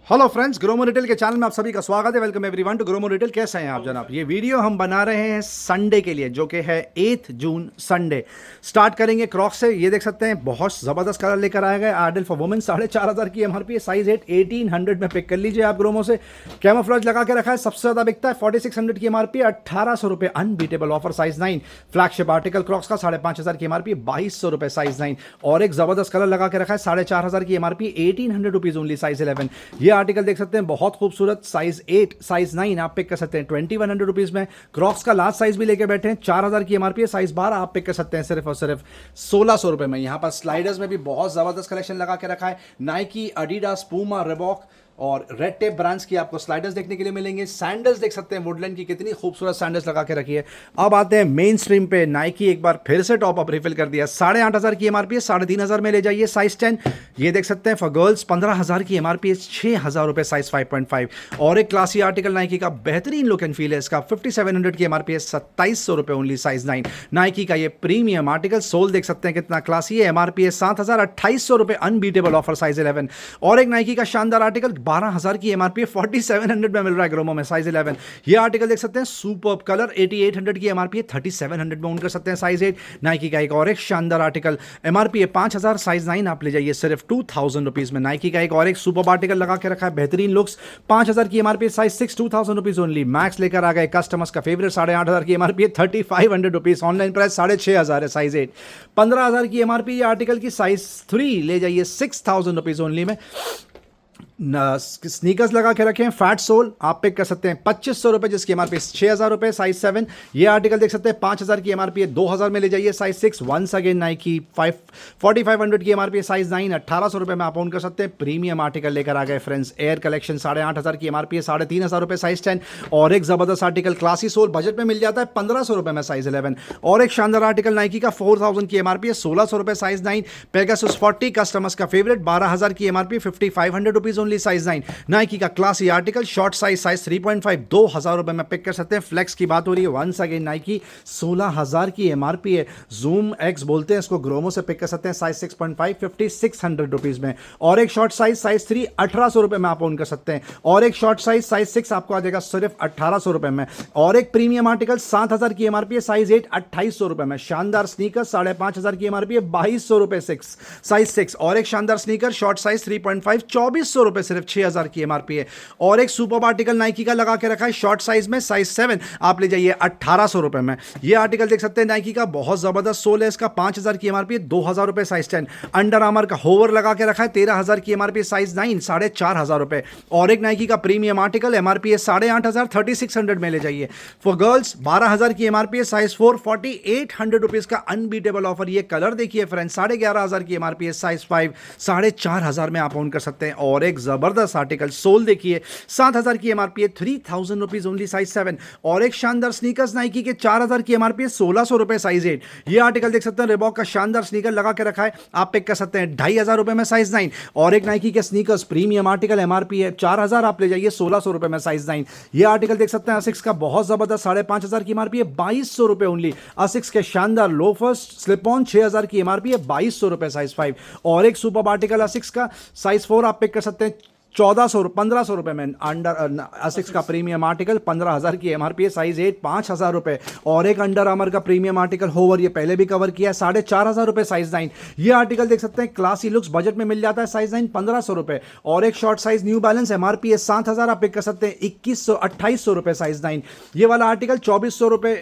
Hello friends, Gromo retail के channel में आप सभी का स्वागत है। Welcome everyone to Gromo retail. कैसे हैं आप जनाब? ये वीडियो हम बना रहे हैं संडे के लिए, जो कि है 8 जून संडे। स्टार्ट करेंगे क्रॉक्स से। ये देख सकते हैं बहुत ज़बरदस्त कलर लेकर आया गया। आर्डल फॉर वुमेन 4,500 की एमआरपी है। साइज 8 1800 में पिक कर लीजिए आप ग्रोमो से। कैमोफ्लेज लगा के रखा है, सबसे ज़्यादा बिकता है। 4600 की एमआरपी, 1800 रुपये unbeatable offer. Size 9 flagship article Crocs का 5,500 की एमआरपी, 2200 रुपये साइज 9। और एक ज़बरदस्त कलर लगा के रखा है, 4,500 की एमआरपी, 1800 रुपीज़ ओनली साइज 11। ये आर्टिकल देख सकते हैं बहुत खूबसूरत, साइज 8 साइज 9 आप पिक कर सकते हैं 2100 रुपीज में। क्रॉक्स का लार्ज साइज भी लेके बैठे हैं, 4000 की एमआरपी है। साइज 12 आप पिक कर सकते हैं सिर्फ और सिर्फ 1600 रुपए में। यहां पर स्लाइडर्स में भी बहुत जबरदस्त कलेक्शन लगा के रखा है। नाइकी, एडिडास, पूमा, रिबॉक और रेड टेप ब्रांड्स की आपको स्लाइडर्स देखने के लिए मिलेंगे। सैंडल्स देख सकते हैं, वुडलैंड की कितनी खूबसूरत सैंडल्स लगा के रखी है। अब आते हैं मेन स्ट्रीम पे। नाइकी एक बार फिर से टॉप अप रिफिल कर दिया। 8,500 की एमआरपी है, 3,500 में ले जाइए साइज 10। ये देख सकते हैं फॉर गर्ल्स 15,000 की एमआरपी है, 6,000 रुपए साइज 5.5। और एक क्लासी आर्टिकल नाइकी का बेहतरीन लुक एंड फील है इसका, 5,700 की एमआरपी है, 2,700 रुपए ओनली साइज 9। नाइकी का ये प्रीमियम आर्टिकल सोल देख सकते हैं कितना क्लासी है। एमआरपी है 7,000, 2,800 रुपए अनबीटेबल ऑफर साइज 11। और एक नाइकी का शानदार आर्टिकल 12,000 की एमआरपी 4700 में मिल रहा है ग्रोमो में, साइज 11। ये आर्टिकल देख सकते हैं सुपर्ब कलर, 8,800 की एमआरपी है, 3,700 में ओन कर सकते हैं साइज 8। नाइकी का एक और एक शानदार आर्टिकल, एमआरपी है 5,000, साइज 9 आप ले जाइए सिर्फ 2,000 रुपीज में। नाइकी का एक और एक सुपर्ब आर्टिकल लगा के रखा है, बेहतरीन लुक्स, 5,000 की MRP, size 6, 2,000 rupees only. Max लेकर आ गए कस्टमर्स का फेवरेट, 8,500 की एमआरपी है, 3,500 रुपीज। ऑनलाइन प्राइस 6,500 है, साइज 8। 15,000 की एमआरपी आर्टिकल की, साइज 3 ले जाइए 6,000 रुपीज ओनली में। स्नीकर्स लगा के रखे हैं, फैट सोल आप पिक कर सकते हैं 2,500 रुपए, जिसकी एमआरपी 6,000 रुपए, साइज 7। ये आर्टिकल देख सकते हैं 5,000 की एमआरपी है, 2,000 में ले जाइए साइज 6। वंस अगेन नाइकी 4,500 की एमआरपी है, साइज 9, 1,800 रुपए में आप ओन कर सकते हैं। प्रीमियम आर्टिकल लेकर आ गए फ्रेंड्स, एयर कलेक्शन 8,500 की एमआरपी है, 3,500 रुपए साइज 10। और एक जबरदस्त आर्टिकल क्लासी सोल बजट में मिल जाता है 1,500 रुपए में, साइज 11। और एक शानदार आर्टिकल नाइकी का 4,000 की एमआरपी है, 1,600 रुपए साइज 9। पेगासस 40 कस्टमर्स का फेवरेट, 12,000 की MRP, 5,500 rupees only size 9। Nike का क्लासी आर्टिकल शॉर्ट साइज 3.5, 2,000 रुपए में पिक कर सकते हैं। फ्लेक्स की बात हो रही है, वंस अगेन नाइकी 16,000 की एमआरपी है, जूम एक्स बोलते हैं इसको, ग्रोमो से पिक कर सकते हैं साइज 6.5, 5,600 रुपीज में। और एक शॉर्ट साइज 3, 1,800 रुपए में आप ओन कर सकते हैं। और एक शॉर्ट साइज 6 आपको आ जाएगा सिर्फ 1,800 रुपए में। और एक प्रीमियम आर्टिकल 7,000 की एमआरपी है, साइज 8, 2,800 रुपए में। शानदार स्नीकर 5,500 की एमआरपी है, 2,200 रुपए साइज 6। और एक शानदार स्नीकर शॉर्ट साइज 3.5, 2,400 रुपए सिर्फ, 6,000 की एमआरपी है। और एक सुपर आर्टिकल नाइकी का लगा के रखा है शॉर्ट साइज में, साइज 7 आप ले जाइए 1,800 रुपए में। ये आर्टिकल देख सकते हैं नाइकी का, बहुत जबरदस्त सोल है इसका, 5,000 की एमआरपी है, 2,000 रुपए साइज 10। अंडर आर्मर का होवर लगा के रखा है, 13,000 की एमआरपी, साइज 9, 4,500 रुपए। और एक नाइकी का प्रीमियम आर्टिकल, एमआरपी है 8,500, 3,600 में ले जाइए। फॉर गर्ल्स 12,000 की एमआरपी है, साइज 4, 4,800 रुपीज का अनबीटेबल ऑफर। ये कलर देखिए फ्रेंड्स, 11,500 की एमआरपी है, साइज 5, 4,500 में आप ओन कर सकते हैं। और एक जबरदस्त आर्टिकल सोल देखिए, 7,000 की एमआरपी है, 3,000 रुपीज ओनली, साइज 7। और एक शानदार स्नीकर्स नाइकी के 4,000 की एमआरपी है, 1,600 रुपए साइज 8। ये आर्टिकल देख सकते हैं, रिबॉक का शानदार स्नीकर लगा के रखा है, आप पिक कर सकते हैं 2,500 रुपए में, साइज 9। और एक नाइकी के स्नीकर्स प्रीमियम आर्टिकल, एमआरपी है 4,000, आप ले जाइए 1,600 रुपए में, साइज 9। ये आर्टिकल देख सकते हैं asics का, बहुत जबरदस्त, 5,500 की एमआरपी है, 2,200 रुपए ओनली। asics के शानदार लोफर्स स्लिप ऑन 6,000 की एमआरपी है, 2,200 रुपए साइज 5। और एक सुपर आर्टिकल asics का साइज 4 आप पिक कर सकते हैं 1,500 रुपए में। अंडर asics का प्रीमियम आर्टिकल 15,000 की एमआरपी है, साइज 8, 5,000 रुपए। और एक अंडर आर्मर का प्रीमियम आर्टिकल होवर, ये पहले भी कवर किया है, 4,500 रुपए साइज 9। ये आर्टिकल देख सकते हैं क्लासी लुक्स बजट में मिल जाता है, साइज 9, 1,500 रुपए। और एक short size new balance, MRP है 7,000, आप पिक कर सकते हैं 2,100, 2,800 रुपए साइज 9। ये वाला आर्टिकल 2,400 रुपए,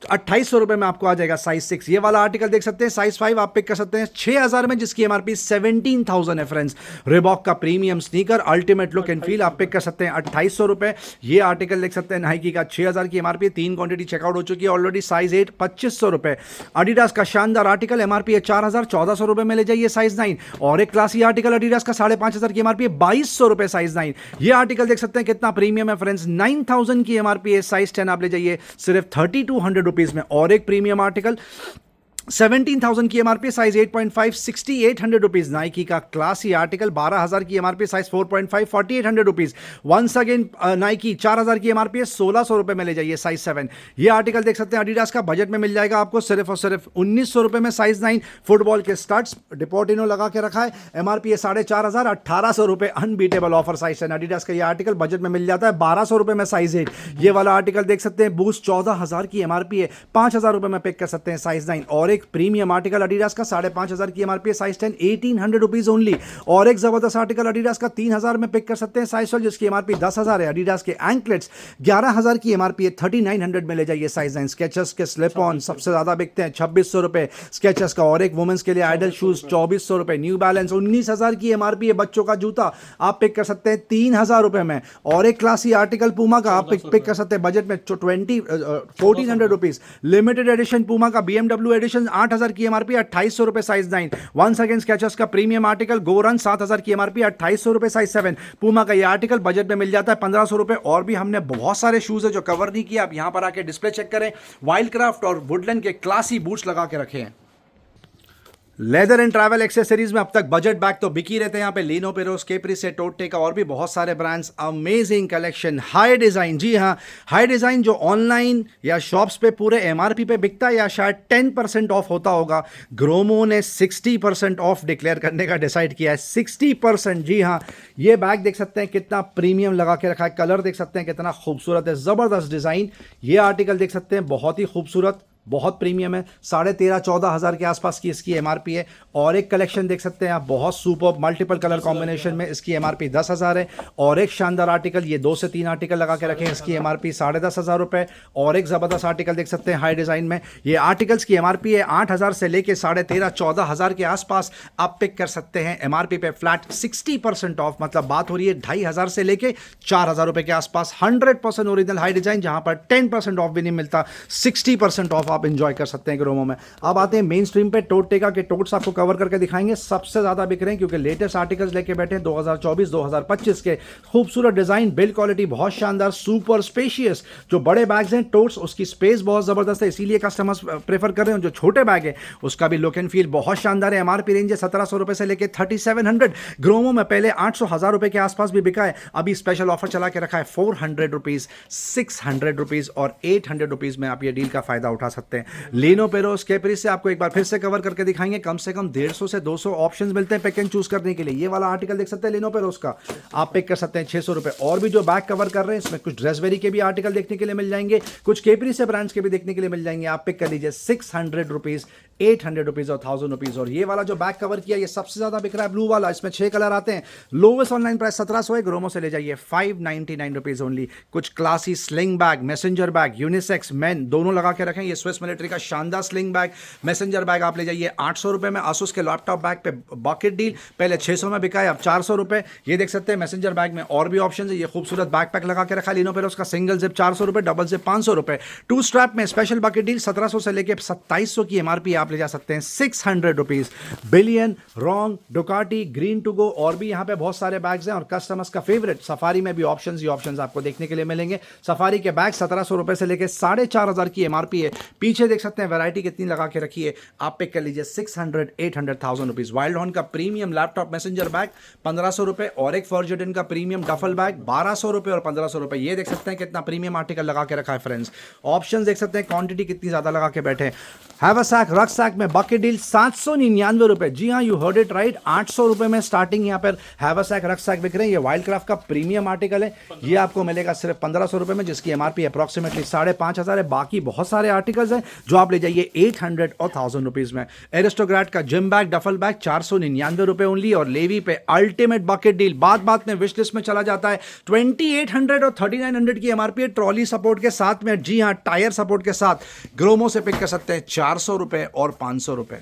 2,800 रुपए में आपको आ जाएगा, साइज 6। ये वाला आर्टिकल देख सकते हैं साइज 5 आप पिक कर सकते हैं 6,000 में, जिसकी एमआरपी 17,000 है फ्रेंड्स। रिबॉक का premium sneaker ultimate look and feel आप पिक कर सकते हैं 2,800 रुपए। ये आर्टिकल देख सकते हैं नाइकी का 6,000 की एमआरपी, 3 क्वांटिटी चेकआउट हो चुकी है ऑलरेडी, साइज 8, 2,500 रुपए। एडिडास का शानदार आर्टिकल, एमआरपी है 4,000, 1,400 रुपए में ले जाइए, साइज 9। और एक क्लासी आर्टिकल एडिडास का 5,500 की एमआरपी है, 2,200 रुपए साइज 9। ये आर्टिकल देख सकते हैं कितना प्रीमियम है फ्रेंड्स, 9,000 की एमआरपी है, साइज 10 आप ले जाइए सिर्फ 3,200 रुपीज में। और एक प्रीमियम आर्टिकल 17,000 की एमआरपी, साइज 8.5, 6,800 रुपीज। नाइकी का क्लासी आर्टिकल 12,000 की MRP, size 4.5, 4,800 rupees. Once again Nike 4,000 की एमआरपी है, 1,600 रुपए में ले जाइए, साइज 7। ये आर्टिकल देख सकते हैं एडिडास का, बजट में मिल जाएगा आपको सिर्फ और सिर्फ 1,900 रुपए में, साइज 9। फुटबॉल के स्टड्स डिपोर्टिनो लगा के रखा है, एमआरपी है 4,500, 1,800 रुपए, अनबीटेबल ऑफर साइज है। एडिडास का ये आर्टिकल बजट में मिल जाता है 1,200 रुपए में, साइज 8। ये वाला आर्टिकल देख सकते हैं, बूस्ट 14,000 की एमआरपी है, 5,000 रुपए में पिक कर सकते हैं, साइज 9। और एक प्रीमियम आर्टिकल एडिडास का 5,500 की एमआरपी, साइज 10, 1,800 रुपीज ओनली। और एक जबरदस्त आर्टिकल एडिडास का 3,000 में पिक कर सकते हैं, साइज 12, जिसकी एमआरपी 10,000 है। एडिडास के एंकलेट्स 11,000 की एमआरपी है, 3,900 में ले जाइए, साइज 9। स्केचर्स के स्लिप ऑन सबसे ज्यादा बिकते हैं, 2,600 रुपए स्केचर्स का। और एक वुमेन्स के लिए आइडल शूज 2,400 रुपए। न्यू बैलेंस 19,000 की एमआरपी है, बच्चों का जूता आप पिक कर सकते हैं 3,000 रुपए में। और एक क्लासी आर्टिकल पूमा का आप पिक कर सकते हैं बजट में 1,400 रुपीज। लिमिटेड एडिशन पूमा का BMW एडिशन 8,000 की एमआरपी, 2,800 रुपए, साइज 9। वंस अगेन स्केचर्स का प्रीमियम आर्टिकल गोरन 7,000 की एमआरपी, 2,800 रुपए, साइज 7। पूमा का ये आर्टिकल बजट में मिल जाता है 1,500 रुपए। और भी हमने बहुत सारे शूज है जो कवर नहीं किया, आप यहां पर आके डिस्प्ले चेक करें। वाइल्डक्राफ्ट और वुडलैंड के क्लासी बूट्स लगा के रखे हैं। लेदर एंड ट्रैवल एक्सेसरीज में अब तक बजट बैग तो बिक ही रहते हैं यहाँ पे, लिनो, पेरोस, केप्री से टोटे का और भी बहुत सारे brands. Amazing collection, high design, जी हाँ, हाई डिजाइन जो ऑनलाइन या शॉप्स पे पूरे एमआरपी पे बिकता है या शायद 10% ऑफ होता होगा, ग्रोमो ने 60% ऑफ डिक्लेयर करने का डिसाइड किया है। 60%, जी हाँ। ये बैग देख सकते हैं कितना प्रीमियम लगा के रखा है, कलर देख सकते हैं कितना खूबसूरत है, जबरदस्त डिजाइन। ये आर्टिकल देख सकते हैं बहुत ही खूबसूरत, बहुत प्रीमियम है, 13,500-14,000 के आसपास की इसकी एमआरपी है। और एक कलेक्शन देख सकते हैं आप, बहुत सुपर मल्टीपल कलर कॉम्बिनेशन में, इसकी एमआरपी 10,000 है। और एक शानदार आर्टिकल, ये 2 से 3 आर्टिकल लगा के रखे हैं, इसकी एमआरपी 10,500 रुपए। और एक जबरदस्त आर्टिकल देख सकते हैं हाई डिजाइन में, ये आर्टिकल्स की एमआरपी है 8,000 से लेके 13,500-14,000 के आसपास आप पिक कर सकते हैं। एमआरपी पे फ्लैट 60% ऑफ, मतलब बात हो रही है 2,500 से लेके 4,000 रुपए के आसपास। 100% ओरिजिनल हाई डिजाइन, जहां पर 10% ऑफ भी नहीं मिलता, 60% ऑफ आप एंजॉय कर सकते हैं ग्रोमो में। अब आते हैं मेन स्ट्रीम पे, टोट टेका के टोट्स आपको कवर करके दिखाएंगे। सबसे ज्यादा बिक रहे हैं क्योंकि लेटेस्ट आर्टिकल्स लेके बैठे हैं 2024-2025 के। खूबसूरत डिजाइन, बिल्ड क्वालिटी बहुत शानदार, सुपर स्पेशियस। जो बड़े बैग्स हैं टोट्स, उसकी स्पेस बहुत जबरदस्त है, इसीलिए कस्टमर्स प्रेफर कर रहे हैं। जो छोटे बैग है उसका भी लुक एंड फील बहुत शानदार है। एमआरपी रेंज है 1,700 रुपए से लेके 3,700। ग्रोमो में पहले 800-1,000 रुपए के आसपास भी बिका है, अभी स्पेशल ऑफर चला के रखा है 400 रुपीज, 600 रुपीज और 800 रुपीज में आप ये डील का फायदा उठा सकते हैं। लिनो, पेरोस, केप्री से आपको एक बार फिर से कवर करके दिखाएंगे। कम से कम 150 से 200 ऑप्शंस मिलते हैं पिक एंड चूज करने के लिए। ये वाला आर्टिकल देख सकते हैं लिनो, पेरोस का, आप पिक कर सकते हैं 600 रुपए। और भी जो बैग कवर कर रहे हैं इसमें कुछ ड्रेसवेरी के भी आर्टिकल देखने के लिए मिल जाएंगे, कुछ केप्री से ब्रांड्स के भी देखने के लिए मिल जाएंगे। आप पिक कर लीजिए 600 रुपीज, 800 रुपीज और 1,000 रुपीज। और ये वाला जो बैग कवर किया ये सबसे ज्यादा बिक रहा है, ब्लू वाला, इसमें 6 कलर आते हैं। लोवेस्ट ऑनलाइन प्राइस 1,700 है, ग्रोमो से ले जाइए 599 रुपीज ओनली। कुछ classy sling bag, messenger bag, unisex main दोनों लगा के रखें। ये स्विस मिलिट्री का शानदार स्लिंग बैग, मैसेंजर बैग आप ले जाइए 800 रुपए में। आसूस के लैपटॉप बैग पे बकेट डील, पहले 600 में बिका है, अब 400 रुपए। ये देख सकते हैं मैसेंजर बैग में और भी ऑप्शन है। ये खूबसूरत बैकपैक लगा के रखा लिनो, पेरोस का, सिंगल जिप 400 रुपए, डबल जिप 500 रुपए। 2 स्ट्रैप में स्पेशल बकेट डील 1,700 से लेके 2,700 की एमआरपी आप ले जा सकते हैं 600 रुपीज। बिलियन, रॉन्ग, डुकाटी, ग्रीन टू गो और भी यहाँ पे बहुत सारे बैग्स हैं। और कस्टमर्स का फेवरेट सफारी में भी ऑप्शंस ही ऑप्शंस आपको देखने के लिए मिलेंगे। सफारी के बैग 1,700 रुपए से लेके 4,500 की एमआरपी है। पीछे देख सकते हैं वैरायटी कितनी लगा के रखी है, आप पिक कर लीजिए 600, 800, 1,000 रुपीज। वाइल्ड हॉर्न का प्रीमियम लैपटॉप मैसेंजर बैग 1,500 रुपए। और एक फॉर्जुडन का प्रीमियम डफल बैग 1,200 रुपए और 1,500 रुपए। ये देख सकते हैं कितना प्रीमियम आर्टिकल लगा के रखा है फ्रेंड्स। ऑप्शन देख सकते हैं, क्वांटिटी कितनी ज्यादा लगा के बैठे हैं। हैवरसैक रक्सैक में बकेट डील 799 रुपए। जी हाँ, यू हर्ड इट राइट, 800 रुपए में स्टार्टिंग यहाँ पर हैवरसैक रक्सैक बिक रहे हैं। ये वाइल्डक्राफ्ट का प्रीमियम आर्टिकल है, ये आपको मिलेगा सिर्फ 1,500 रुपए में, जिसकी एमआरपी अप्रॉक्सीमेटली 5,500 है। बाकी बहुत सारे आर्टिकल्स हैं जो आप ले जाइए 800 और 1,000 रुपीज में। एरिस्टोक्रेट का जिम बैग, डफल बैग 499 रुपए ओनली। और लेवी पे अल्टीमेट बकेट डील बात बात में विश लिस्ट में चला जाता है, 2,800 और 3,900 की एमआरपी है, ट्रॉली सपोर्ट के साथ में। जी हाँ, टायर सपोर्ट के साथ। ग्रोमो से पिक कर सकते हैं 400 रुपए और 500 रुपए।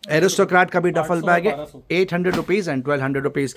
एरिस्टोक्रेट का भी डफल बैग है 800 rupees and 1,200 rupees.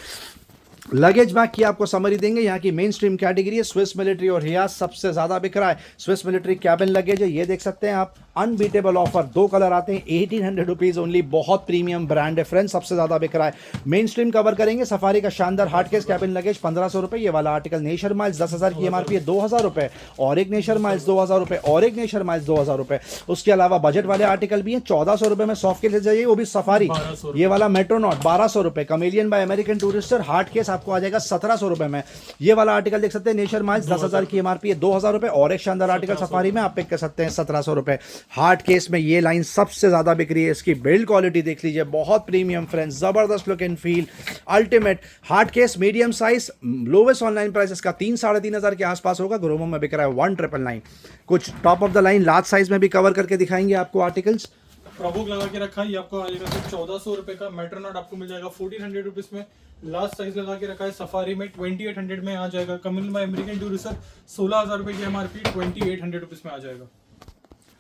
Luggage bag की आपको समरी देंगे। यहाँ की मेन स्ट्रीम कैटेगरी है स्विस मिलिट्री और हियाज सबसे ज्यादा बिक रहा है। स्विस मिलिट्री कैबिन लगेज है, ये देख सकते हैं आप, अनबीटेबल ऑफर, 2 कलर आते हैं, 1800 रुपीज ओनली, बहुत प्रीमियम ब्रांड है फ्रेंड्स, सबसे ज्यादा बिक रहा है। मेन स्ट्रीम कवर करेंगे। सफारी का शानदार हार्ड केस कैबिन लगेज 1500 रुपए, ये वाला आर्टिकल। नेचर माइल्स 10,000 की एमआरपी है, 2000 रुपए, और एक नेचर माइल्स 2000 रुपए, और एक नेचर माइल्स 2000 रुपए। उसके अलावा बजट वाले आर्टिकल भी हैं, 1400 रुपए में सॉफ्ट केस चाहिए, वो भी सफारी, ये वाला मेट्रोनॉट 1200 रुपए, Kamiliant by American Tourister hard case आपको आ जाएगा 1700 रुपए में। ये वाला आर्टिकल देख सकते हैं, नेचर माइल्स 10,000 की एमआरपी है, 2000 रुपए, और एक शानदार आर्टिकल सफारी में आप पिक कर सकते हैं 1700 रुपए। हार्ड केस में ये लाइन सबसे ज्यादा बिक रही है। इसकी बिल्ड क्वालिटी देख लीजिए, बहुत प्रीमियम फ्रेंड्स, जबरदस्त look and feel, ultimate. Hard case medium size, lowest online price इसका 3-3,500 के आसपास होगा, ग्रोमो में बिक रहा है 1999। कुछ top of the line large size में भी कवर करके दिखाएंगे आपको आर्टिकल्स। प्रभुक लगा के रखा है, ये आपको आएगा सिर्फ 1400 रुपए का। मेट्रोनॉट आपको मिल जाएगा 1400 रुपीज में। लास्ट साइज लगा के रखा है सफारी में 2800 में आ जाएगा। कमिल बाय अमेरिकन टूरिस्टर 16,000 रुपए की एमआरपी 2800 रुपीज में आ जाएगा।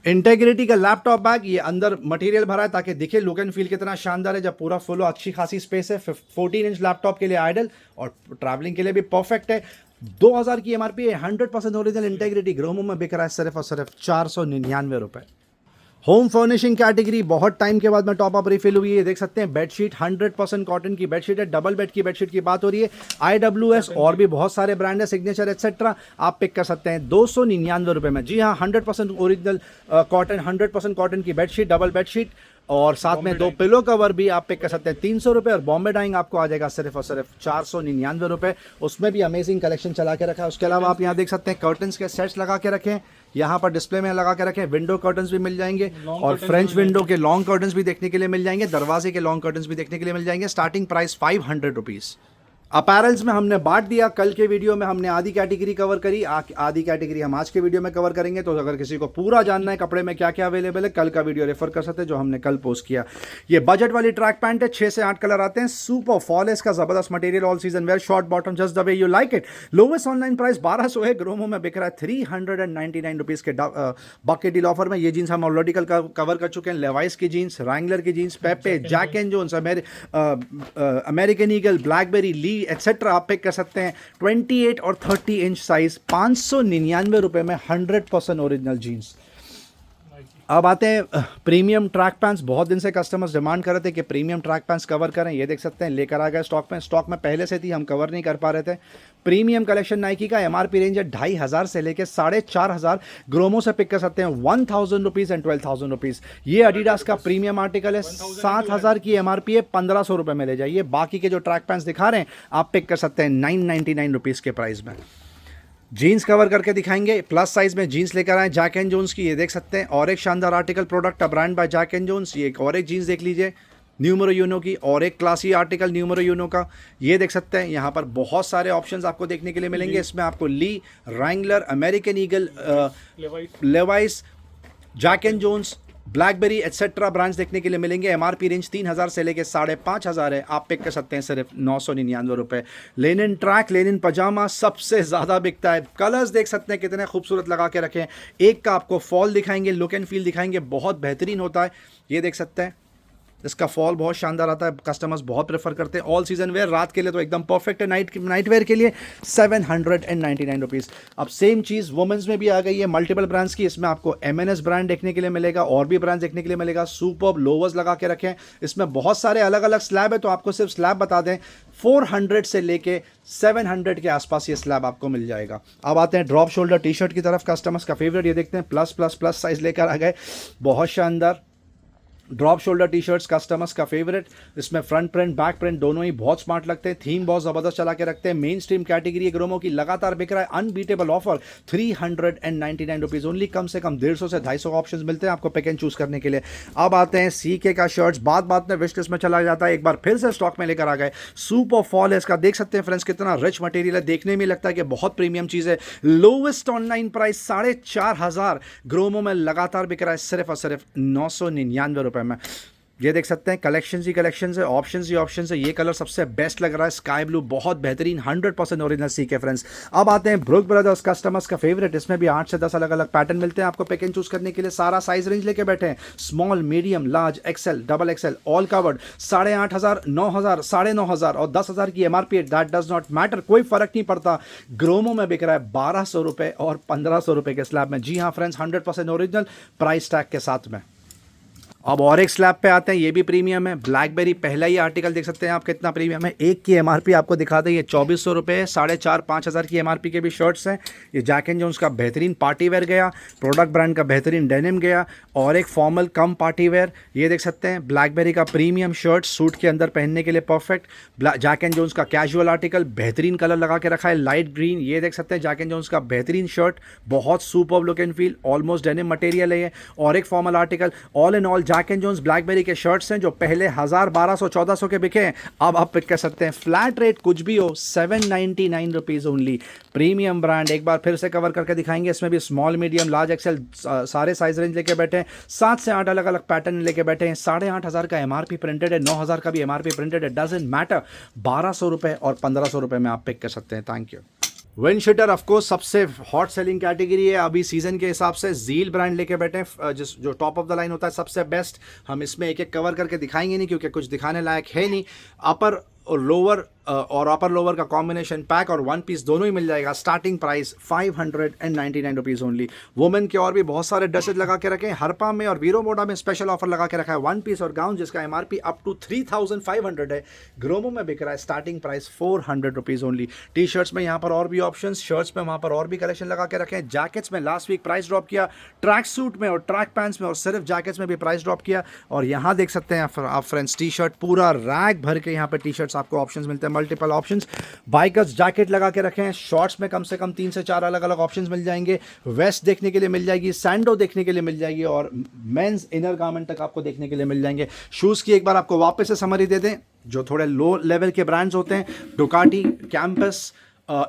इंटेग्रिटी का लैपटॉप बैग, ये अंदर मटेरियल भरा है ताकि दिखे लुक एंड फील कितना शानदार है। जब पूरा फुल हो, अच्छी खासी स्पेस है। 14 इंच लैपटॉप के लिए आइडल और ट्रैवलिंग के लिए भी परफेक्ट है। 2000 की एमआरपी है, 100% ओरिजिनल इंटेग्रिटी, ग्रोमो में बिक रहा है सिर्फ और सिर्फ 499 रुपए। होम फर्निशिंग कैटेगरी बहुत टाइम के बाद में टॉप अप रिफिल हुई है, देख सकते हैं। बेडशीट 100% कॉटन की बेडशीट है, डबल बेड की बेडशीट की बात हो रही है। IWS और भी बहुत सारे ब्रांड है, सिग्नेचर एक्सेट्रा, आप पिक कर सकते हैं 299 रुपए में। जी हाँ, 100% ओरिजिनल कॉटन, 100% कॉटन की बेडशीट, डबल बेडशीट, और साथ में 2 पिलो कवर भी आप पिक कर सकते हैं 300 रुपए। और बॉम्बे डाइंग आपको आ जाएगा सिर्फ और सिर्फ 499 रुपए। उसमें भी अमेजिंग कलेक्शन चला के रखा है। उसके अलावा आप यहाँ देख सकते हैं कर्टन्स के सेट्स लगा के रखे हैं, यहाँ पर डिस्प्ले में लगा के रखे हैं। विंडो कर्टन्स भी मिल जाएंगे, और फ्रेंच विंडो के लॉन्ग कर्टन्स भी देखने के लिए मिल जाएंगे, दरवाजे के लॉन्ग कर्टन्स भी देखने के लिए मिल जाएंगे। Starting price 500 rupees. अपैरल्स में हमने बांट दिया, कल के वीडियो में हमने आधी कैटेगरी कवर करी, आधी कैटेगरी हम आज के वीडियो में कवर करेंगे। तो अगर किसी को पूरा जानना है कपड़े में क्या क्या अवेलेबल है, कल का वीडियो रेफर कर सकते हैं जो हमने कल पोस्ट किया। ये बजट वाली ट्रैक पैंट है, 6 से 8 कलर आते हैं, सुपर फॉल है इसका, जबरदस्त material, all season wear, short bottom, just the way you like it. Lowest online price 1200 है, ग्रोमो में बिक रहा है 399 रुपीज़ के बकेट डील ऑफर में। ये जीन्स हम ऑलरेडी कल कवर कर चुके हैं, लेवाइस की जीन्स, रैंगलर की jeans, Pepe, Jack and Jones, American Eagle, Blackberrys, Lee etcetera आप कर सकते हैं। 28 और 30 इंच साइज 599 रुपए में 100% ओरिजिनल जीन्स। अब आते हैं प्रीमियम ट्रैक पैंट्स। बहुत दिन से कस्टमर्स डिमांड कर रहे थे कि प्रीमियम ट्रैक पैंट्स कवर करें, ये देख सकते हैं, लेकर आ गए स्टॉक में पहले से थी, हम कवर नहीं कर पा रहे थे। प्रीमियम कलेक्शन नाइकी का, एमआरपी रेंज है 2500 से लेकर 4500, ग्रोमो से पिक कर सकते हैं 1000 रुपीज़ एंड 12,000 रुपीज़। ये एडिडास का प्रीमियम आर्टिकल है, 7000 की एमआरपी है, 1500 रुपये में ले जाइए। बाकी के जो ट्रैक पैंट्स दिखा रहे हैं आप पिक कर सकते हैं 999 रुपीज़ के प्राइस में। जीन्स कवर करके दिखाएंगे, प्लस साइज में जीन्स लेकर आए जैक एंड जोन्स की, ये देख सकते हैं। और एक शानदार article, product brand by Jack and Jones. ये एक और एक जीन्स देख लीजिए न्यूमरो यूनो की, और एक क्लासी आर्टिकल न्यूमरो यूनो का, ये देख सकते हैं। यहाँ पर बहुत सारे ऑप्शंस आपको देखने के लिए मिलेंगे। इसमें आपको Lee, Wrangler, American Eagle, Levi's, Jack and Jones, BlackBerry etcetera brands देखने के लिए मिलेंगे। एमआरपी रेंज 3000 से लेके 5500 है, आप पिक कर सकते हैं सिर्फ 999 रुपये। लेनिन ट्रैक, लेनिन पजामा सबसे ज़्यादा बिकता है। कलर्स देख सकते हैं कितने खूबसूरत लगा के रखे हैं। एक का आपको फॉल दिखाएंगे, लुक एंड फील दिखाएंगे, बहुत बेहतरीन होता है, ये देख सकते हैं। इसका फॉल बहुत शानदार आता है, कस्टमर्स बहुत प्रेफर करते हैं। ऑल सीजन वेयर, रात के लिए तो एकदम परफेक्ट है। नाइट वेयर के लिए 799 रुपीज़। अब सेम चीज़ वुमेंस में भी आ गई है, मल्टीपल ब्रांड्स की। इसमें आपको MNS ब्रांड देखने के लिए मिलेगा, और भी ब्रांड्स देखने के लिए मिलेगा। सुपर्ब लोवर्स लगा के रखें, इसमें बहुत सारे अलग अलग स्लैब है, तो आपको सिर्फ स्लैब बता दें 400 से लेके 700 के आसपास ये स्लैब आपको मिल जाएगा। अब आते हैं ड्रॉप शोल्डर टी शर्ट की तरफ, कस्टमर्स का फेवरेट, ये देखते हैं, प्लस साइज लेकर आ गए, बहुत शानदार drop shoulder T shirts customers का फेवरेट। इसमें फ्रंट प्रिंट बैक प्रिंट दोनों ही बहुत स्मार्ट लगते हैं, थीम बहुत ज़बरदस्त चला के रखते हैं। मेन स्ट्रीम कैटेगरी ग्रोमो की, लगातार बिक रहा है, अनबीटेबल ऑफर 399 रुपीज़ ओनली। कम से कम 150 से 250 ऑप्शंस मिलते हैं आपको पिक एंड चूज करने के लिए। अब आते हैं CK का शर्ट्स, बात में विश लिस्ट में चला जाता है, एक बार फिर से स्टॉक में लेकर आ गए। सुपर फॉल है इसका, देख सकते हैं फ्रेंड्स कितना रिच मटेरियल है, देखने में लगता है कि बहुत प्रीमियम चीज़ है। लोवेस्ट ऑनलाइन प्राइस 4500, ग्रोमो में लगातार बिक रहा है सिर्फ और सिर्फ 999 रुपये में। ये देख सकते हैं कलेक्शन ही कलेक्शन है, ऑप्शन ही ऑप्शन है। ये कलर सबसे बेस्ट लग रहा है, स्काई ब्लू, बहुत बेहतरीन 100% ओरिजिनल सीके फ्रेंड्स। अब आते हैं ब्रुक ब्रदर्स कस्टमर्स का फेवरेट, इसमें भी 8 से 10 अलग अलग पैटर्न मिलते हैं आपको पिक एंड चूज करने के लिए। सारा साइज रेंज लेके बैठे हैं, small, medium, large, XL, double XL, all covered. 8,500, 9,000, 9,500 और 10,000 की एमआरपी है, दैट डज नॉट मैटर, कोई फर्क नहीं पड़ता। ग्रोमो में बिक रहा है 1,200 रुपए और 1,500 रुपए के स्लैब में। जी हाँ फ्रेंड्स, 100% ओरिजिनल प्राइस टैग के साथ में। अब और एक स्लैब पे आते हैं, ये भी प्रीमियम है, ब्लैकबेरी। पहला ही आर्टिकल देख सकते हैं आप कितना प्रीमियम है। एक की एमआरपी आपको दिखा दें, ये 2,400 रुपये, 4,500-5,000 की एमआरपी के भी शर्ट्स हैं। ये जैक एंड जोन्स का बेहतरीन पार्टी वेयर गया, प्रोडक्ट ब्रांड का बेहतरीन डेनिम गया, और एक फॉर्मल कम पार्टी वेयर ये देख सकते हैं, ब्लैकबेरी का प्रीमियम शर्ट, सूट के अंदर पहनने के लिए परफेक्ट। जैक एंड जोन्स का कैजुअल आर्टिकल, बेहतरीन कलर लगा के रखा है, लाइट ग्रीन। ये देख सकते हैं जैक एंड जोन्स का बेहतरीन शर्ट, बहुत superb look and feel, almost denim material है ये। और एक formal article. All in all Jack and Jones Blackberrys के शर्ट्स हैं जो पहले 1,000, 1,200, 1,400 के बिके हैं, अब आप पिक कर सकते हैं। फ्लैट रेट कुछ भी हो, 799 रुपीज़ ओनली। प्रीमियम ब्रांड एक बार फिर से कवर करके दिखाएंगे, इसमें भी स्मॉल, मीडियम, लार्ज, एक्सेल सारे साइज रेंज लेके बैठे हैं। 7 से 8 अलग अलग पैटर्न लेके बैठे हैं। 8,500 का एमआरपी प्रिंटेड है, 9,000 का भी एमआरपी प्रिंटेड है, डजंट मैटर। 1,200 रुपए और 1,500 रुपए में आप पिक कर सकते हैं। Thank you. Wind cheater of course सबसे हॉट सेलिंग कैटेगरी है अभी सीजन के हिसाब से। जील ब्रांड लेके बैठे हैं, जो टॉप ऑफ द लाइन होता है सबसे बेस्ट। हम इसमें एक एक कवर करके दिखाएंगे नहीं क्योंकि कुछ दिखाने लायक है नहीं। अपर और लोअर और अपर लोअर का कॉम्बिनेशन पैक और वन पीस दोनों ही मिल जाएगा। Starting price 599 rupees only. Women के और भी बहुत सारे ड्रेसेज लगा के रखे हैं। हरपा में और वीरो मोडा में स्पेशल ऑफर लगा के रखा है, वन पीस और गाउन जिसका एमआरपी अप टू 3,500 है। ग्रोमो में बिक रहा है starting price 400 rupees only. T shirts में यहाँ पर और भी ऑप्शन, शर्ट्स में वहाँ पर और भी कलेक्शन लगा के रखे हैं। जैकेट्स में लास्ट वीक प्राइस ड्रॉप किया, ट्रैक सूट में और ट्रैक पैंट्स में और सिर्फ जैकेट्स में भी प्राइस ड्रॉप किया। और यहाँ देख सकते हैं आप फ्रेंड्स, टी शर्ट पूरा रैक भर के यहाँ पर टी शर्ट्स आपको ऑप्शन मिलते हैं, मल्टीपल ऑप्शन। बाइकर्स जैकेट लगा के रखे हैं, शॉर्ट्स में कम से कम 3 से 4 अलग अलग ऑप्शंस मिल जाएंगे। वेस्ट देखने के लिए मिल जाएगी, सैंडो देखने के लिए मिल जाएगी और मेंस इनर गारमेंट तक आपको देखने के लिए मिल जाएंगे। शूज़ की एक बार आपको वापस से समरी दे दें, जो थोड़े लो लेवल के ब्रांड्स होते हैं, डुकाटी, कैंपस,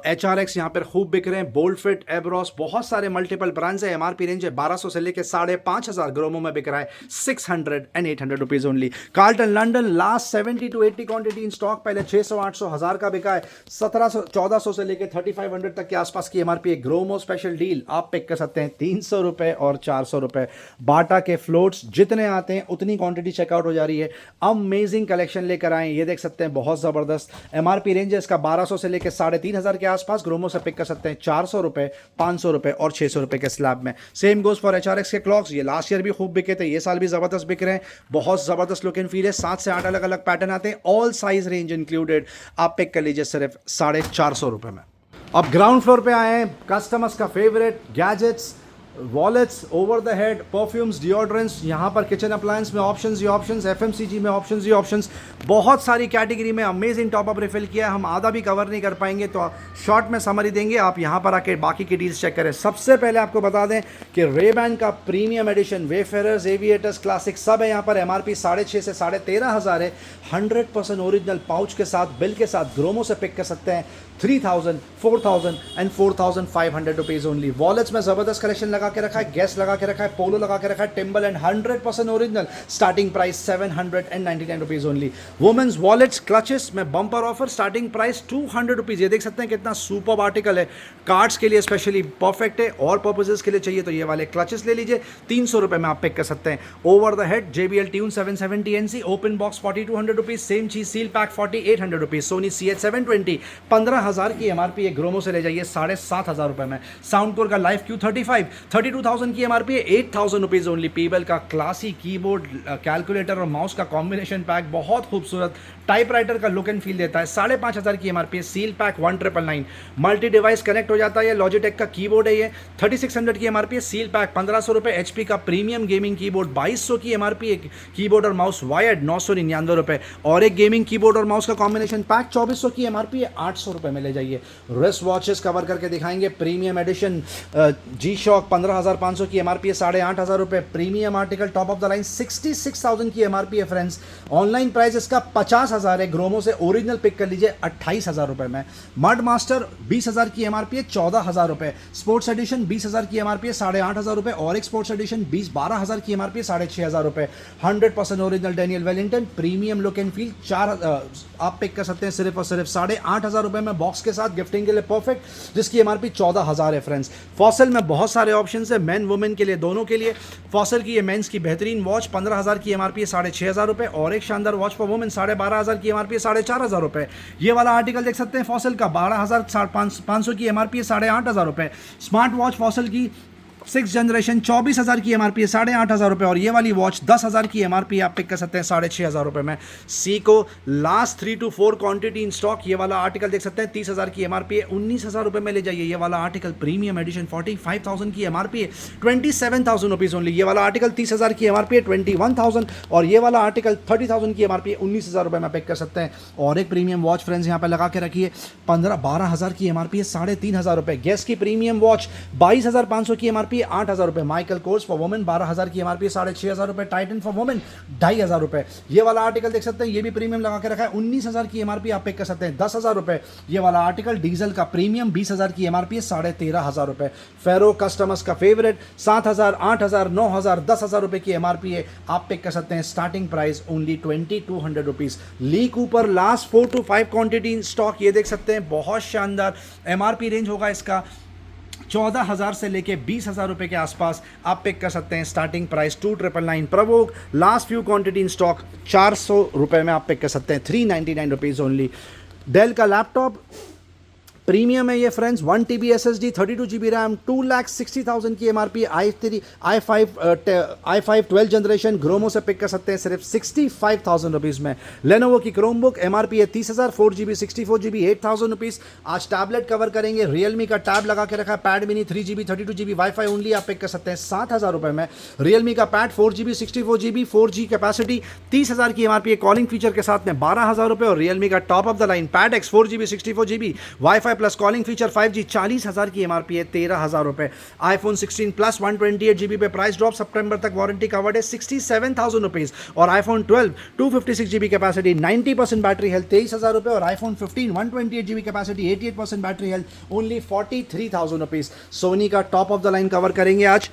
HRX यहाँ पर खूब बिक रहे हैं, बोल्ड फिट, एब्रॉस, बहुत सारे मल्टीपल ब्रांड्स है। एमआरपी रेंज है 1,200 से लेकर 5,500। ग्रोमो में बिक रहा है 600 and 800 rupees only. Carlton London last 70 to 80 quantity in stock, पहले 600, 800, 1,000 का बिका है। 1,700, 1,400 से लेकर 3,500 तक के आसपास की एमआरपी है। ग्रोमो स्पेशल डील आप पिक कर सकते हैं 300 रुपये और 400 रुपये। बाटा के फ्लोट्स जितने आते हैं उतनी क्वांटिटी चेकआउट हो जा रही है। अमेजिंग कलेक्शन लेकर आए, ये देख सकते हैं बहुत ज़बरदस्त। एमआरपी रेंज है इसका 1,200 से लेकर 3,500 के आसपास। ग्रोमो से पिक कर सकते हैं 400 रुपए, 500 रुपए और 600 रुपए के स्लैब में। सेम गोज फॉर HRX के क्लॉक्स, ये लास्ट ईयर भी खूब बिके थे, ये साल भी जबरदस्त बिक रहे हैं। बहुत जबरदस्त लुक एंड फील है। 7 से 8 अलग अलग पैटर्न आते हैं, ऑल साइज रेंज इंक्लूडेड। आप पिक कर लीजिए सिर्फ 450 रुपए में। अब ग्राउंड फ्लोर पे आए हैं, कस्टमर्स का favourite gadgets, wallets, over the head, perfumes, deodorants. यहाँ पर किचन अप्लायंस में ऑप्शंस ही ऑप्शंस, FMCG में ऑप्शंस ही ऑप्शंस। बहुत सारी कैटेगरी में अमेजिंग टॉप अप रिफिल किया है। हम आधा भी कवर नहीं कर पाएंगे तो शॉर्ट में समरी देंगे, आप यहाँ पर आके बाकी की डील्स चेक करें। सबसे पहले आपको बता दें कि रेबैन का प्रीमियम एडिशन, वेफेरर्स, एविएटर्स, क्लासिक सब है यहाँ पर। एमआरपी 6,500 से 13,500 है। 100% ओरिजिनल पाउच के साथ, बिल के साथ। ग्रोमो से पिक कर सकते हैं 3,000, 4,000 and 4,500 रुपीज़ ओनली। वॉलेट्स में ज़बरदस्त कलेक्शन लगा के रखा है, गैस लगा के रखा है, पोलो लगा के रखा है, टिम्बल and 100% original. Starting price 799 rupees only. Women's wallets, clutches में bumper offer, starting price 200 rupees. ये देख सकते हैं कितना सुपर आर्टिकल है, कार्ड्स के लिए स्पेशली परफेक्ट है, और पर्पजेस के लिए चाहिए तो ये वाले क्लचेस ले लीजिए, 300 रुपये में आप पिक कर सकते हैं। Over the head JBL tune 770 NC, open box 4,200 rupees. Same चीज seal pack 4,800 rupees. Sony CH720 15,000 की एमआरपी है। ग्रोमो से ले जाइए 7,500 रुपये में। साउंडकोर का लाइफ Q35 32,000 की एमआरपी है, 8,000 रुपीज़ ओनली। पीबल का क्लासी कीबोर्ड, कैलकुलेटर और माउस का कॉम्बिनेशन पैक बहुत खूबसूरत टाइपराइटर का लुक एंड फील देता है, 5,500 की एमआरपी है। Seal pack 1,999। Multi device connect हो जाता है, ये लॉजिटेक का कीबोर्ड है, ये 3,600 की एमआरपी है। सील पैक 1,500 रुपये। HP का प्रीमियम गेमिंग कीबोर्ड 2,200 की एमआरपी है। कीबोर्ड और माउस वायर्ड 999 रुपये। और एक गेमिंग कीबोर्ड और माउस का कॉम्बिनेशन पैक 2,400 की एमआरपी है, 800 रुपये में ले जाइए। रिस्ट वॉचेस कवर करके दिखाएंगे, प्रीमियम एडिशन G-Shock 15,500 की एमआरपी है, 8,500 रुपए। Premium article top of the line 66,000 की एमआरपी है फ्रेंड्स। ऑनलाइन प्राइस इसका 50,000 है। ग्रोमो से ओरिजिनल पिक कर लीजिए 28,000 रुपए में। मड मास्टर 20,000 की एमआरपी है, 14,000 रुपए। स्पोर्ट्स एडिशन 20,000 की एमआरपी है, 8,500 रुपए। और एक स्पोर्ट्स एडिशन 12,000 की एमआरपी है, 6,500 रुपए। 100% original Daniel Wellington premium look and feel आप पिक कर सकते हैं सिर्फ और सिर्फ 8,500 रुपए में, बॉक्स के साथ गिफ्टिंग के लिए परफेक्ट, जिसकी एमआरपी 14,000 है फ्रेंड्स। फॉसल में बहुत सारे ऑप्शंस है, मेन वुमेन के लिए, दोनों के लिए। फॉसल की ये मेंस की बेहतरीन वॉच 15,000 की एमआरपी है, 6,500 रुपए। और एक शानदार वॉच फॉर वुमेन 12,500 की एमआरपी है, 4,500 रुपए। ये वाला आर्टिकल देख सकते हैं फॉसल का 12,500 की एमआरपी है, 8,500 रुपए। स्मार्ट वॉच फॉसल की 6th जनरेशन 24,000 की एमआरपी है, 8,500 रुपए। और ये वाली वॉच 10,000 की एमआरपी आप पिक कर सकते हैं 6,500 रुपए में। Seiko last 3 to 4 quantity in stock. ये वाला आर्टिकल देख सकते हैं 30,000 की एमआरपी है, 19,000 रुपए में ले जाइए। ये वाला आर्टिकल प्रीमियम एडिशन 45,000 की एमआरपी है, 27,000 रुपीज ओनली। ये वाला आर्टिकल 30,000 की एमआरपी है, 21,000। और ये वाला आर्टिकल 30,000 की एमआरपी है, 19,000 रुपए में पिक कर सकते हैं। और एक प्रीमियम वॉच फ्रेंड्स यहाँ पे लगा के रखिए, 12,000 की एमआरपी है, 3,500 रुपए। गेस की प्रीमियम वॉच 22,500 की एमआरपी है, 8,000 रुपए। माइकल कोर्स फॉर वुमेन 12,000 की एमआरपी, 6,500 रुपए। टाइटन फॉर वुमेन 2,500 रुपए। ये वाला आर्टिकल देख सकते हैं, ये भी प्रीमियम लगा के रखा है, 19,000 की एमआरपी आप पिक कर सकते हैं, 10,000 रुपए। ये वाला आर्टिकल डीजल का प्रीमियम 20,000 की एमआरपी है, 13,500 रुपए। फेरो कस्टमर्स का फेवरेट 7,000, 8,000, 9,000, 10,000 रुपए की एमआरपी है, आप पिक कर सकते हैं। Starting price only 2,200 rupees. Lee Cooper last 4 to 5 quantity in stock, ये देख सकते हैं, बहुत शानदार एमआरपी रेंज होगा इसका 14,000 से लेके 20,000 रुपए के आसपास आप पिक कर सकते हैं। Starting price 2,999। Provogue last few quantity in stock 400 रुपए में आप पिक कर सकते हैं, 399 रुपीज ओनली। डेल का लैपटॉप प्रीमियम है ये friends, 1 TB SSD, 32 GB RAM, 2,60,000 की एमआरपी। i5 12 जनरेशन ग्रोमो से पिक कर सकते हैं सिर्फ 65,000 रुपीज़ में। लेनोवो की क्रोमबुक एमआरपी है 30,000, 4 GB 64 GB 8,000 रुपीज़। आज टैबलेट कवर करेंगे, रियलमी का टैब लगा के रखा है, pad mini 3 GB 32 GB wifi only, आप पिक कर सकते हैं 7,000 रुपए में। रियलमी का pad 4 GB 64 GB 4G capacity 30,000 की एमआरपी है, कॉलिंग फीचर के साथ में 12,000 रुपए। और रियलमी का top of the line pad X 4 GB 64 GB WiFi plus calling feature 5G 40,000 की एमआरपी है, 13,000 रुपए। आईफोन 16 प्लस 128 GB पे प्राइस ड्रॉप, सितंबर तक वारंटी कवर्ड है, 67,000 रुपीज। और iPhone 12 256 GB capacity 90% battery health 23,000 रुपए। और iPhone 15 128 GB capacity 88% battery health only 43,000 rupees. Sony का top of the line cover करेंगे आज,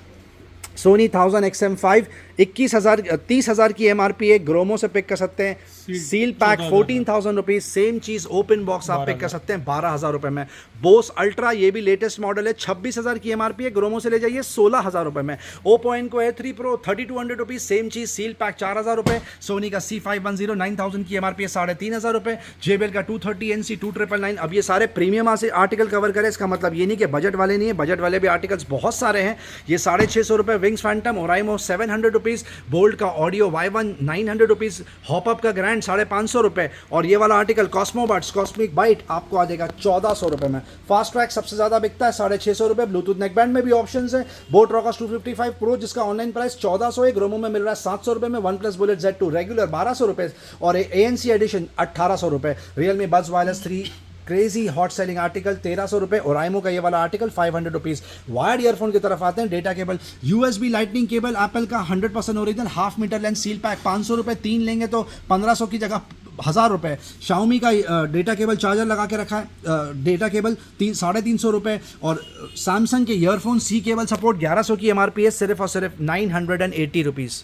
सोनी 1000 XM5 30,000 की एमआरपी है, ग्रोमो से पिक कर सकते हैं। सील पैक 14,000 रुपीज, सेम चीज ओपन बॉक्स आप पिक कर सकते हैं 12,000 रुपए में। बोस अल्ट्रा ये भी लेटेस्ट मॉडल है, 26,000 की एमआरपी है, ग्रोमो से ले जाइए 16,000 रुपए में। Oppo Enco A3 Pro 3,200 rupees, same चीज सील पैक 4,000 रुपए। सोनी का C510 9,000 की एमआरपी है, 3,500 रुपए। JBL का 230 NC 2,999। अब ये सारे प्रीमियम से आर्टिकल कवर करें, इसका मतलब ये नहीं कि बजट वाले नहीं है, बजट वाले भी आर्टिकल्स बहुत सारे हैं। ये 650 रुपए Wings Phantom, Oraimo 700 rupees, Boult का ऑडियो Y1 900 रुपीज, हॉपअप का ग्रैंड 550 रुपए। और ये वाला article Cosmo buds Cosmic Byte आपको आ जाएगा 1,400 रुपए में। फास्ट ट्रैक सबसे ज्यादा बिकता है 650 रुपए। ब्लूटूथ नेकबैंड में भी ऑप्शन है, बोट रॉकर्स 255 प्रो जिसका ऑनलाइन प्राइस 1,400 है, ग्रोमो में मिल रहा है 700 रुपए में। One plus bullet Z2 regular 1,200 रुपए और ANC एडिशन 1,800 रुपए। Realme buds wireless 3 crazy hot selling article 1,300 रुपए। और आईमो का ये वाला आर्टिकल 500 रुपीज। वायर्ड ईयरफोन की तरफ आते हैं, data cable USB lightning cable Apple का 100% original, half metre length, seal pack 500 रुपए, 3 लेंगे तो 1,500 की जगह 1,000 रुपए। शाओमी का डेटा केबल चार्जर लगा के रखा है, डेटा केबल 350 रुपए। और सैमसंग के ईयरफोन C केबल सपोर्ट 1,100 की एमआरपी है, सिर्फ और सिर्फ 980 rupees.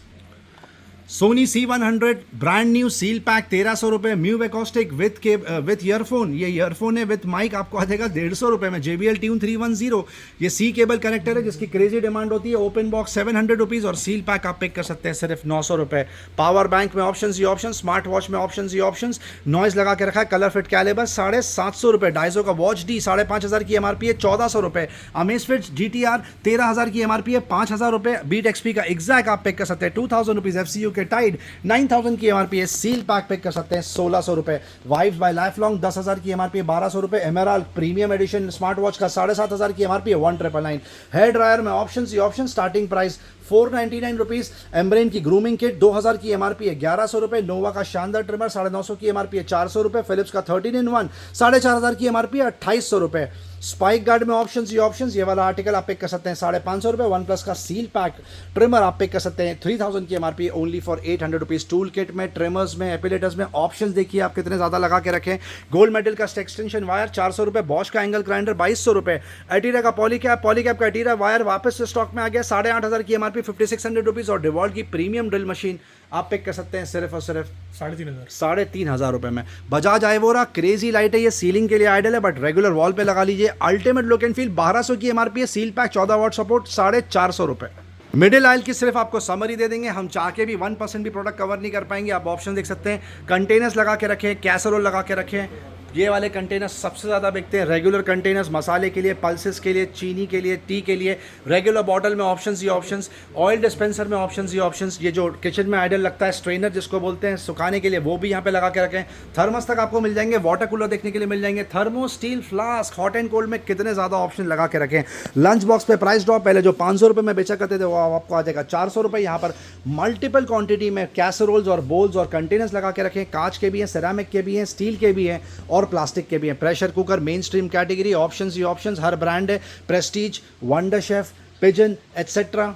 Sony C100 brand new seal pack 1,300 रुपए। म्यू एकॉस्टिक विथ ईयरफोन, ये ईयरफोन है विथ माइक, आपको आ जाएगा 150 रुपए में। JBL ट्यून 310, ये C केबल कनेक्टर है जिसकी क्रेजी डिमांड होती है, ओपन बॉक्स 700 रुपीज। और सील पैक आप पिक कर सकते हैं सिर्फ 900 रुपए। पावर बैंक में ऑप्शन ही ऑप्शन, स्मार्ट वॉच में ऑप्शन ही ऑप्शन। नॉइज लगा के रखा है, कलर फिट कैलिबर 750 रुपए। डाइजो का वॉच D 5,500 की एमआरपी है, 1,400 रुपए। अमेजफिट GTR 13,000 की एमआरपी है, 5,000 रुपए। बीट XP का एग्जैक्ट आप पिक कर सकते हैं 2,000 रुपीज। FCU के टाइड 9,000 की एमआरपी है, सील पैक पिक कर सकते हैं 1,600 रुपए। वाइब्स बाय लाइफ लॉन्ग 10,000 की एमआरपी है, 1,200 रुपए। Emerald premium edition smart watch का 7,500 की एमआरपी है, 1,999। हेयर ड्रायर में ऑप्शन ही option, starting price 499 rupees. Ambrane की ग्रूमिंग किट 2,000 की एमआरपी है, 1,100 रुपए। नोवा का शानदार ट्रिमर 950 की एमआरपी है, 400 रुपए। फिलिप्स का 13 in 1 4,500 की एमआरपी है, 2,800 रुपए। स्पाइक गार्ड में ऑप्शंस ही ऑप्शंस। ये वाला आर्टिकल आप पिक कर सकते हैं 550 रुपये। वन प्लस का सील पैक ट्रिमर आप पिक कर सकते हैं 3000 की MRP only for 800 rupees. Tool kit में, ट्रिमर्स में, एपिलेटर्स में ऑप्शंस देखिए आप कितने ज़्यादा लगा के रखें। गोल्ड मेडल का एक्सटेंशन वायर 400 रुपये। बॉश का एंगल ग्राइंडर 2200 रुपये। एटीरा का पॉलीकैप का एटीरा वायर वापस से स्टॉक में आ गया 8500 की एमआरपी 5600 रुपीज़। और डिवॉल्ट की प्रीमियम ड्रिल मशीन आप पिक कर सकते हैं सिर्फ और सिर्फ 3500 रुपये में। बजाज आइवोरा क्रेजी लाइट है, ये सीलिंग के लिए आइडल है बट रेगुलर वॉल पे लगा लीजिए। अल्टीमेट लुक एंड फील 1200 की एमआरपी है। सील पैक 14 वाट सपोर्ट 450 रुपये। मिडिल आइल की सिर्फ आपको समरी दे देंगे, हम चाह के भी 1% भी प्रोडक्ट कवर नहीं कर पाएंगे। आप ऑप्शन देख सकते हैं, कंटेनर्स लगा के रखें, कैसरोल लगा के रखें। ये वाले कंटेनर्स सबसे ज़्यादा बिकते हैं। रेगुलर कंटेनर्स मसाले के लिए, पल्सेस के लिए, चीनी के लिए, टी के लिए। रेगुलर बॉटल में ऑप्शंस ही ऑप्शंस। ऑयल डिस्पेंसर में ऑप्शंस ही ऑप्शंस। ये जो किचन में आइडल लगता है स्ट्रेनर जिसको बोलते हैं सुखाने के लिए, वो भी यहाँ पे लगा के रखें। थर्मस तक आपको मिल जाएंगे, वाटर कूलर देखने के लिए मिल जाएंगे। Thermo steel flask hot and cold में कितने ज़्यादा ऑप्शन लगा के रखें। लंच बॉक्स पे प्राइस ड्रॉप, पहले जो 500 रुपये में बेचा करते थे वो आपको आ जाएगा 400 रुपये। यहाँ पर मल्टीपल क्वांटिटी में कैसरोल्स और बोल्स और कंटेनर्स लगा के रखें। कांच के भी हैं, सेरामिक के भी हैं, स्टील के भी हैं और प्लास्टिक के भी हैं। Pressure cooker main stream category, options ही ऑप्शंस। हर ब्रांड है, Prestige, Wonderchef, Pigeon etcetera.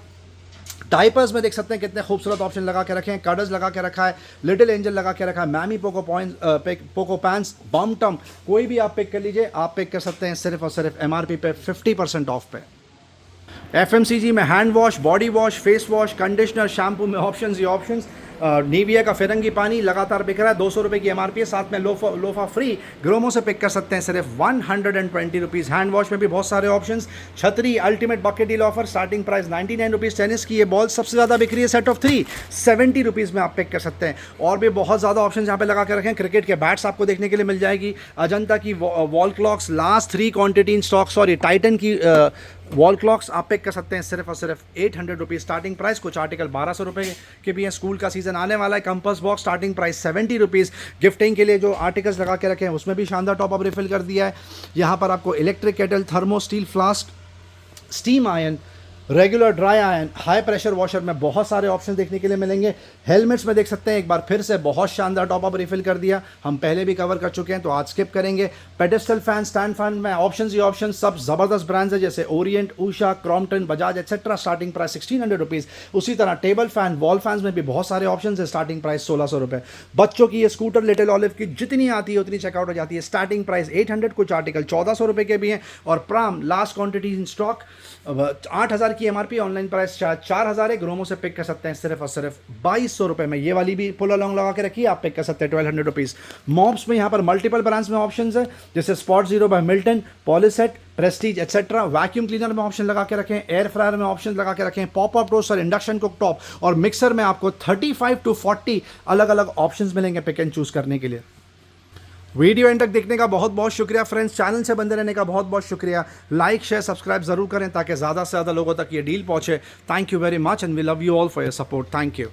Diapers में देख सकते हैं कितने खूबसूरत ऑप्शन लगा के रखे हैं। कर्डर्स लगा के रखा है, लिटिल एंजल लगा के रखा है, मैमी पोको पैंट्स, बम टम, कोई भी आप पिक कर लीजिए। आप पिक कर सकते हैं सिर्फ और सिर्फ एमआरपी पे 50% ऑफ पे। एफएमसीजी में hand wash, body wash, face wash, conditioner, shampoo में ऑप्शंस ही ऑप्शंस। नीविया का फिरंगी पानी लगातार बिक रहा है, 200 रुपये की एमआरपी है, साथ में लोफा फ्री। ग्रोमो से पिक कर सकते हैं सिर्फ 120 रुपीज़। हैंड वॉश में भी बहुत सारे ऑप्शंस। छतरी ultimate bucket deal offer, starting price 99 rupees. Tennis की ये बॉल सबसे ज़्यादा बिक रही है, सेट ऑफ 3 70 रुपीज़ में आप पिक कर सकते हैं। और भी बहुत ज़्यादा ऑप्शन यहाँ पे लगा के रखें। क्रिकेट के बैट्स आपको देखने के लिए मिल जाएगी। अजंता की wall clocks last 3 quantity in stock, sorry Titan की वॉल क्लॉक्स आप पिक कर सकते हैं सिर्फ और सिर्फ 800 रुपीज़ स्टार्टिंग प्राइस। कुछ आर्टिकल 1200 रुपये के भी हैं। स्कूल का सीजन आने वाला है। Compass box starting price 70 rupees. Gifting के लिए जो आर्टिकल्स लगा के रखे हैं उसमें भी शानदार टॉप अप रिफिल कर दिया है। यहाँ पर आपको electric kettle, thermo steel flask, steam ion, regular dry ion, high pressure washer में बहुत सारे ऑप्शन देखने के लिए मिलेंगे। हेलमेट्स में देख सकते हैं एक बार फिर से बहुत शानदार टॉप अप रिफिल कर दिया, हम पहले भी कवर कर चुके हैं तो आज स्किप करेंगे। पेडेस्टल फैन, स्टैंड फैन में ऑप्शंस ही ऑप्शन, सब ज़बरदस्त ब्रांड्स है जैसे Orient, Usha, Crompton, Bajaj etcetera. Starting price 1600 rupees. उसी तरह टेबल फैन, वॉल फैंस में भी बहुत सारे ऑप्शन है, स्टार्टिंग प्राइस 1600 रुपये। बच्चों की ये स्कूटर लिटिल ऑलिव की जितनी आती है उतनी चेकआउट हो जाती है। स्टार्टिंग प्राइस 800, कुछ आर्टिकल 1400 रुपये के भी हैं। और प्राम लास्ट क्वान्टिटी इन स्टॉक 8000 की एमआरपी, ऑनलाइन प्राइस 4000 है। ग्रोमो से पिक कर सकते हैं सिर्फ और सिर्फ 2200 रुपये में। ये वाली भी पुल अलॉन्ग लगा के रखिए, आप पिक कर सकते हैं 1200 रुपीज़। मॉप्स में यहाँ पर मल्टीपल ब्रांड्स में ऑप्शंस है जैसे spot zero by Milton, polyset, Prestige etcetera. Vacuum cleaner में ऑप्शन लगा के रखें, एयर फ्रायर में ऑप्शन लगा के रखें, pop up toaster, induction cooktop और मिक्सर में आपको 35 to 40 अलग अलग ऑप्शंस मिलेंगे पिक एंड चूज करने के लिए। वीडियो एंड तक देखने का बहुत बहुत शुक्रिया फ्रेंड्स। चैनल से बंदे रहने का बहुत बहुत शुक्रिया। लाइक शेयर सब्सक्राइब जरूर करें ताकि ज़्यादा से ज़्यादा लोगों तक ये डील पहुंचे। Thank you very much and we love you all for your support. Thank you.